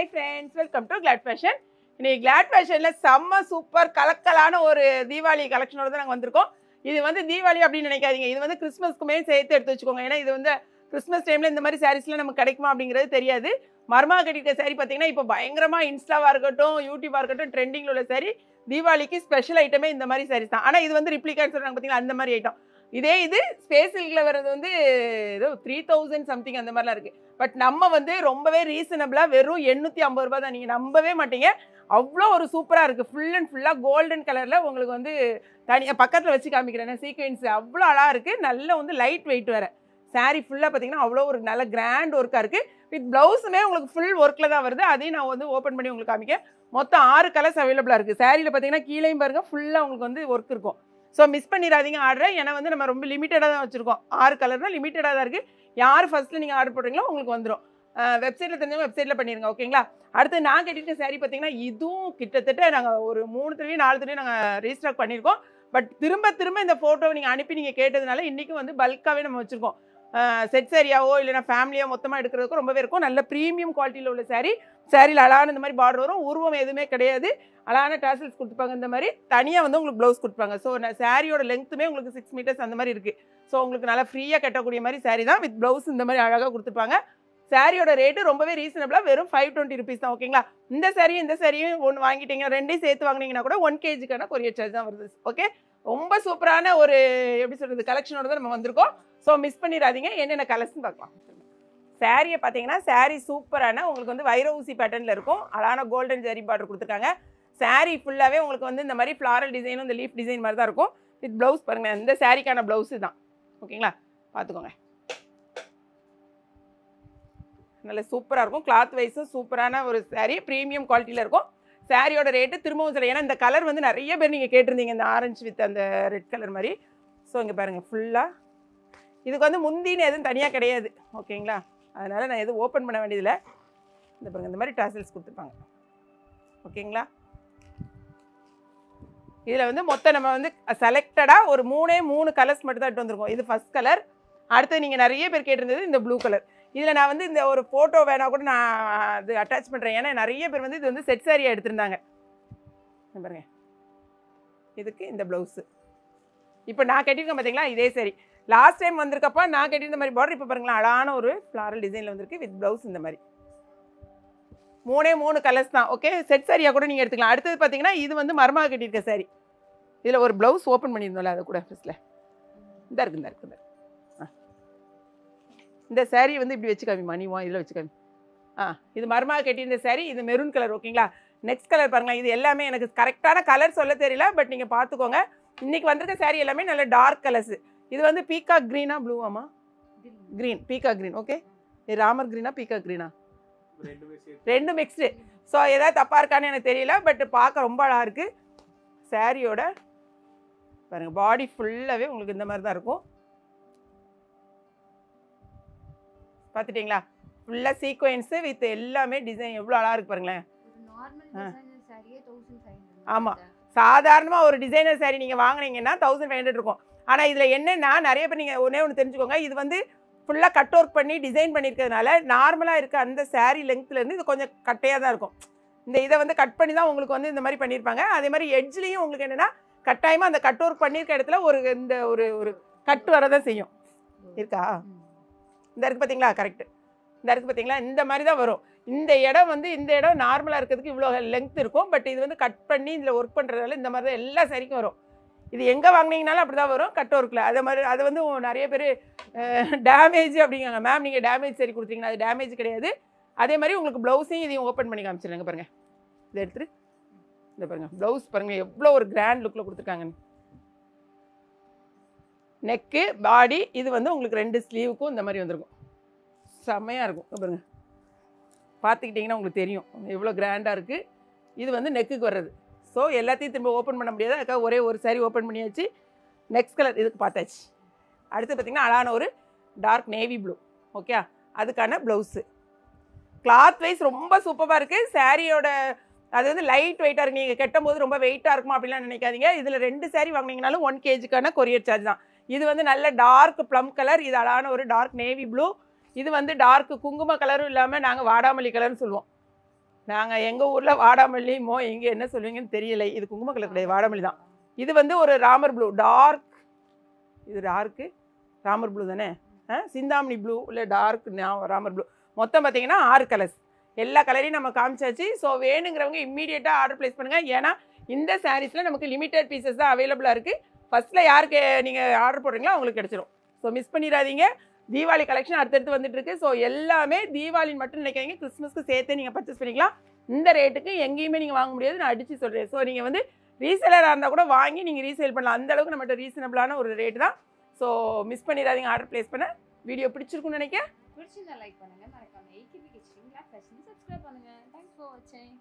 Hi friends, welcome to Glad Fashion. இன்னைக்கு Glad Fashionல செம்ம super கலக்கலான ஒரு தீபாவளி கலெக்ஷனோட தான் நாங்க வந்திருக்கோம். இது வந்து தீபாவளி அப்படி நினைக்காதீங்க. இது வந்து கிறிஸ்மஸ்க்குமே சேர்த்து எடுத்து வச்சுக்கோங்க. ஏன்னா இது வந்து கிறிஸ்மஸ் டைம்ல இந்த மாதிரி சாரீஸ்லாம் நமக்கு கிடைக்குமா அப்படிங்கிறது தெரியாது. மர்மா கட்டிட்ட சாரி பார்த்தீங்கன்னா இப்போ பயங்கரமா இன்ஸ்டாவா இருக்கட்டும், யூடியூபா இருக்கட்டும் ட்ரெண்டிங்ல உள்ள சாரி. தீபாவளிக்கு ஸ்பெஷல் ஐட்டமே இந்த மாதிரி சாரீஸ் தான். ஆனா இது வந்து ரிப்ளிகான்னு சொல்றாங்க பார்த்தீங்களா, அந்த மாதிரி ஐட்டம். இதே இது ஸ்பேஸ் சில்க்ல வர்றது வந்து ஏதோ 3000 சம்திங் அந்த மாதிரிலாம் இருக்கு. பட் நம்ம வந்து ரொம்பவே ரீசனபிளா வெறும் 850 ரூபாய் தான். நீங்க நம்பவே மாட்டீங்க, அவ்வளோ ஒரு சூப்பராக இருக்குது. ஃபுல் அண்ட் ஃபுல்லாக கோல்டன் கலரில் உங்களுக்கு வந்து தனியாக பக்கத்தில் வச்சு காமிக்கிறேன். சீக்வென்ஸ் அவ்வளோ அழகாக இருக்குது. நல்ல வந்து லைட் வெயிட் வேறு. சாரீ ஃபுல்லாக பார்த்தீங்கன்னா அவ்வளோ ஒரு நல்ல கிராண்ட் ஒர்க்காக இருக்குது. வித் ப்ளவுஸுமே உங்களுக்கு ஃபுல் ஒர்க்கில் தான் வருது. அதையும் நான் வந்து ஓப்பன் பண்ணி உங்களுக்கு காமிக்கேன். மொத்தம் 6 கலர்ஸ் அவைலபிளாக இருக்குது. சாரியில் பார்த்தீங்கன்னா கீழேயும் பாருங்கள் ஃபுல்லாக உங்களுக்கு வந்து ஒர்க் இருக்கும். ஸோ மிஸ் பண்ணிடாதீங்க ஆர்டரை. ஏன்னா வந்து நம்ம ரொம்ப லிமிட்டடாக தான் வச்சுருக்கோம். 6 கலர்னால் லிமிட்டடாக தான் இருக்குது. யார் ஃபஸ்ட்டில் நீங்கள் ஆர்டர் போடுறீங்களோ உங்களுக்கு வந்துடும். வெப்சைட்டில் தெரிஞ்சவங்க வெப்சைட்டில் பண்ணிடுங்க, ஓகேங்களா? அடுத்து நான் கட்டிட்டு சாரீ பார்த்தீங்கன்னா இதுவும் கிட்டத்தட்ட நாங்கள் ஒரு 3 தடவையும் 4 தடவையும் நாங்கள் ரீஸ்டாக் பண்ணியிருக்கோம். பட் திரும்ப இந்த ஃபோட்டோவை நீங்கள் அனுப்பி நீங்கள் கேட்டதுனால இன்றைக்கும் வந்து பல்காகவே நம்ம வச்சுருக்கோம். செட் சாரியாவோ இல்லைனா ஃபேமிலியாக மொத்தமாக எடுக்கிறதுக்கும் ரொம்பவே இருக்கும். நல்ல ப்ரீமியம் குவாலிட்டியில் உள்ள சாரீ. சாரியில் அழகான இந்த மாதிரி பார்டர் வரும். உருவம் எதுவுமே கிடையாது. அழகான டாசல்ஸ் கொடுத்துப்பாங்க. இந்த மாதிரி தனியாக வந்து உங்களுக்கு ப்ளவுஸ் கொடுப்பாங்க. ஸோ சாரியோட லென்த்துமே உங்களுக்கு 6 மீட்டர்ஸ் அந்த மாதிரி இருக்குது. ஸோ உங்களுக்கு நல்லா ஃப்ரீயாக கட்டக்கூடிய மாதிரி சாரீ தான். வித் ப்ளவுஸ் இந்த மாதிரி அழகாக கொடுத்துருப்பாங்க. சாரியோட ரேட்டு ரொம்பவே ரீசனபிளாக வெறும் 520 ருபீஸ் தான், ஓகேங்களா? இந்த சாரியும் ஒன்று வாங்கிட்டீங்க, ரெண்டையும் சேர்த்து வாங்கினீங்கன்னா கூட 1 kgக்கான கொரியர் சார்ஜ் தான் வருது. ஓகே, ரொம்ப சூப்பரான ஒரு எப்படி சொல்கிறது கலெக்ஷனோட தான் நம்ம வந்திருக்கோம். ஸோ மிஸ் பண்ணிடாதீங்க. என்னென்ன கலர்ஸ்ன்னு பார்க்கலாம். சாரியை பார்த்தீங்கன்னா சாரீ சூப்பரான உங்களுக்கு வந்து வைர ஊசி பேட்டர்னில் இருக்கும். அழகான கோல்டன் ஜரி பார்டர் கொடுத்துருக்காங்க. சாரீ ஃபுல்லாகவே உங்களுக்கு வந்து இந்த மாதிரி ஃப்ளாரல் டிசைனும் இந்த லீஃப் டிசைன் மாதிரி தான் இருக்கும். வித் ப்ளவுஸ் பாருங்கள், இந்த சாரிக்கான ப்ளவுஸு தான், ஓகேங்களா? பார்த்துக்கோங்க. நல்ல சூப்பராக இருக்கும். கிளாத் வைஸும் சூப்பரான ஒரு சாரீ, ப்ரீமியம் குவாலிட்டியில் இருக்கும். சாரியோட ரேட்டு திரும்பவும் சொல்ல, ஏன்னா இந்த கலர் வந்து நிறைய பேர் நீங்கள் கேட்டிருந்தீங்க, இந்த ஆரஞ்சு வித் அந்த ரெட் கலர் மாதிரி. ஸோ இங்கே பாருங்கள் ஃபுல்லாக இதுக்கு வந்து முந்தின்னு எதுவும் தனியாக கிடையாது, ஓகேங்களா? அதனால் நான் எதுவும் ஓப்பன் பண்ண வேண்டியதில்லை. இந்த பாருங்கள் இந்த மாதிரி டாசல்ஸ் கொடுத்துருப்பாங்க, ஓகேங்களா? இதில் வந்து மொத்தம் நம்ம வந்து செலக்டடாக ஒரு 3 கலர்ஸ் மட்டும் தான் எடுத்து வந்திருக்கோம். இது ஃபஸ்ட் கலர். அடுத்து நீங்கள் நிறைய பேர் கேட்டிருந்தது இந்த ப்ளூ கலர். இதில் நான் வந்து இந்த ஒரு ஃபோட்டோ வேணா கூட நான் அது அட்டாச் பண்ணுறேன். ஏன்னா நிறைய பேர் வந்து இது வந்து செட் சாரியாக எடுத்திருந்தாங்க. பாருங்க, இதுக்கு இந்த ப்ளவுஸு இப்போ நான் கட்டியிருக்கேன் பார்த்தீங்களா, இதே சாரி. லாஸ்ட் டைம் வந்திருக்கப்போ நான் கட்டியிருந்த மாதிரி பார்டர் இப்போ பாருங்களா அழகான ஒரு ஃப்ளாரல் டிசைனில் வந்திருக்கு. வித் ப்ளவுஸ் இந்த மாதிரி 3 கலர்ஸ் தான், ஓகே? செட் சாரியாக கூட நீங்கள் எடுத்துக்கலாம். அடுத்தது பார்த்தீங்கன்னா இது வந்து மர்மா கட்டியிருக்க சாரி. இதில் ஒரு ப்ளவுஸ் ஓப்பன் பண்ணியிருந்தோம்ல, அதை கூட ஃபஸ்ட்டில் இந்த இருக்குது. இந்த சாரீ வந்து இப்படி வச்சு காமி மணிவா, இதில் வச்சு காமி. இது மர்மா கட்டியிருந்த சாரீ. இது மெரூன் கலர், ஓகேங்களா? நெக்ஸ்ட் கலர் பாருங்களா. இது எல்லாமே எனக்கு கரெக்டான கலர் சொல்ல தெரியல, பட் நீங்கள் பார்த்துக்கோங்க. இன்றைக்கி வந்திருக்க சாரீ எல்லாமே நல்ல டார்க் கலர்ஸ். இது வந்து பீகாக் க்ரீனா ப்ளூவாமா? Green, peacock green, okay. இது ராமர் க்ரீனா பீகாக் க்ரீனா? ரெண்டும் மிக்ஸ்டு. ஸோ ஏதாவது தப்பாக இருக்கான்னு எனக்கு தெரியல, பட் பார்க்க ரொம்ப அழகாக இருக்குது. சாரியோட பாருங்கள் பாடி ஃபுல்லாகவே உங்களுக்கு இந்த மாதிரி தான் இருக்கும். பார்த்துட்டிங்களா? ஃபுல்லாக சீக்வென்ஸு வித் எல்லாமே டிசைன் எவ்வளோ அழகாக இருக்குது பாருங்களேன். ஆமாம், சாதாரணமாக ஒரு டிசைனர் சாரீ நீங்கள் வாங்கினீங்கன்னா 1500 இருக்கும். ஆனால் இதில் என்னென்னா நிறைய பேர் நீங்கள் ஒன்று தெரிஞ்சுக்கோங்க, இது வந்து ஃபுல்லாக கட் ஒர்க் பண்ணி டிசைன் பண்ணியிருக்கிறதுனால நார்மலாக இருக்க அந்த சாரீ லெங்க்த்லேருந்து இது கொஞ்சம் கட்டையாக தான் இருக்கும். இந்த இதை வந்து கட் பண்ணி தான் உங்களுக்கு வந்து இந்த மாதிரி பண்ணியிருப்பாங்க. அதே மாதிரி எட்ஜ்லேயும் உங்களுக்கு என்னென்னா கட்டாயமாக அந்த கட் ஒர்க் பண்ணியிருக்க இடத்துல இந்த ஒரு கட் வரதான் செய்யும். இருக்கா? இந்த இருக்குது பார்த்தீங்களா, கரெக்டு. இந்த இருக்குது பார்த்தீங்களா, இந்த மாதிரி தான் வரும். இந்த இடம் நார்மலாக இருக்கிறதுக்கு இவ்வளோ லென்த் இருக்கும். பட் இது வந்து கட் பண்ணி இதில் ஒர்க் பண்ணுறதால இந்த மாதிரி தான் எல்லா சாரிக்கும் வரும். இது எங்கே வாங்கினீங்கனாலும் அப்படி தான் வரும், கட் ஒர்க்கில். அதே மாதிரி அது வந்து நிறைய பேர் டேமேஜ் அப்படிங்காங்க. மேம் நீங்கள் டேமேஜ் சரி கொடுத்தீங்கன்னா அது டேமேஜ் கிடையாது. அதே மாதிரி உங்களுக்கு ப்ளவுஸையும் இதையும் ஓப்பன் பண்ணி காமிச்சிடுங்க பாருங்கள். இதை எடுத்துகிட்டு இந்த பாருங்கள் ப்ளவுஸ் பாருங்கள் எவ்வளோ ஒரு கிராண்ட் லுக்கில் கொடுத்துருக்காங்கன்னு. நெக்கு, பாடி, இது வந்து உங்களுக்கு 2 ஸ்லீவுக்கும் இந்த மாதிரி வந்திருக்கும். செம்மையாக இருக்கும் பாருங்கள். பார்த்துக்கிட்டிங்கன்னா உங்களுக்கு தெரியும் எவ்வளோ கிராண்டாக இருக்குது. இது வந்து நெக்குக்கு வர்றது. ஸோ எல்லாத்தையும் திரும்ப ஓப்பன் பண்ண முடியாது, அதுக்காக ஒரே ஒரு சாரி ஓப்பன் பண்ணியாச்சு. நெக்ஸ்ட் கலர் இதுக்கு பார்த்தாச்சு. அடுத்து பார்த்திங்கன்னா அழகான ஒரு டார்க் நேவி ப்ளூ, ஓகே? அதுக்கான ப்ளவுஸு கிளாத் வைஸ் ரொம்ப சூப்பராக இருக்குது. சாரியோட அது வந்து லைட் வெயிட்டாக இருக்குது. நீங்கள் கட்டும்போது ரொம்ப வெயிட்டாக இருக்குமா அப்படிலாம் நினைக்காதீங்க. இதில் 2 சாரி வாங்கினீங்கனாலும் 1 kgக்கான கொரியர் சார்ஜ் தான். இது வந்து நல்ல டார்க் ப்ளம் கலர். இது அழகான ஒரு டார்க் நேவி ப்ளூ. இது வந்து டார்க் குங்கும கலரும் இல்லாமல் நாங்கள் வாடாமல்லி கலர்னு சொல்லுவோம். நாங்கள் எங்கள் ஊரில் வாடாமல்லிமோ எங்கே என்ன சொல்லுவீங்கன்னு தெரியலை. இது குங்கும கலர் கிடையாது, வாடாமல்லி தான். இது வந்து ஒரு ராமர் ப்ளூ டார்க், இது டார்க்கு ராமர் ப்ளூ தானே, சிந்தாமணி ப்ளூ இல்லை டார்க் ராமர் ப்ளூ. மொத்தம் பார்த்தீங்கன்னா 6 கலர்ஸ். எல்லா கலரையும் நம்ம காமிச்சாச்சு. ஸோ வேணுங்கிறவங்க இம்மீடியட்டாக ஆர்டர் ப்ளேஸ் பண்ணுங்கள். ஏன்னா இந்த சாரீஸில் நமக்கு லிமிட்டட் பீசஸ் தான் அவைலபிளாக இருக்குது. ஃபஸ்ட்டில் யாருக்கு நீங்கள் ஆர்டர் போடுறீங்களோ அவங்களுக்கு கிடச்சிடும். ஸோ மிஸ் பண்ணிடாதீங்க. தீபாவளி கலெக்ஷன் அடுத்தடுத்து வந்துட்டு இருக்கு. ஸோ எல்லாமே தீபாவளி மட்டும் நினைக்காதீங்க, கிறிஸ்மஸ்க்கு சேர்த்து நீங்கள் பர்ச்சேஸ் பண்ணிக்கலாம். இந்த ரேட்டுக்கு எங்கேயுமே நீங்கள் வாங்க முடியாது, நான் அடித்து சொல்கிறேன். ஸோ நீங்கள் வந்து ரீசேலராக இருந்தால் கூட வாங்கி நீங்கள் ரீசேல் பண்ணலாம். அந்தளவுக்கு நம்மகிட்ட ரீசனபிளான ஒரு ரேட்டு தான். ஸோ மிஸ் பண்ணிடாதீங்க ஆர்டர் ப்ளேஸ் பண்ண. வீடியோ பிடிச்சிருக்குன்னு நினைக்கிறேன். பிடிச்சிருந்தா லைக் பண்ணுங்கள், மறக்காம AKP kitchen glad fashion subscribe பண்ணுங்கள். தேங்க்ஸ் ஃபார் வாட்சிங்.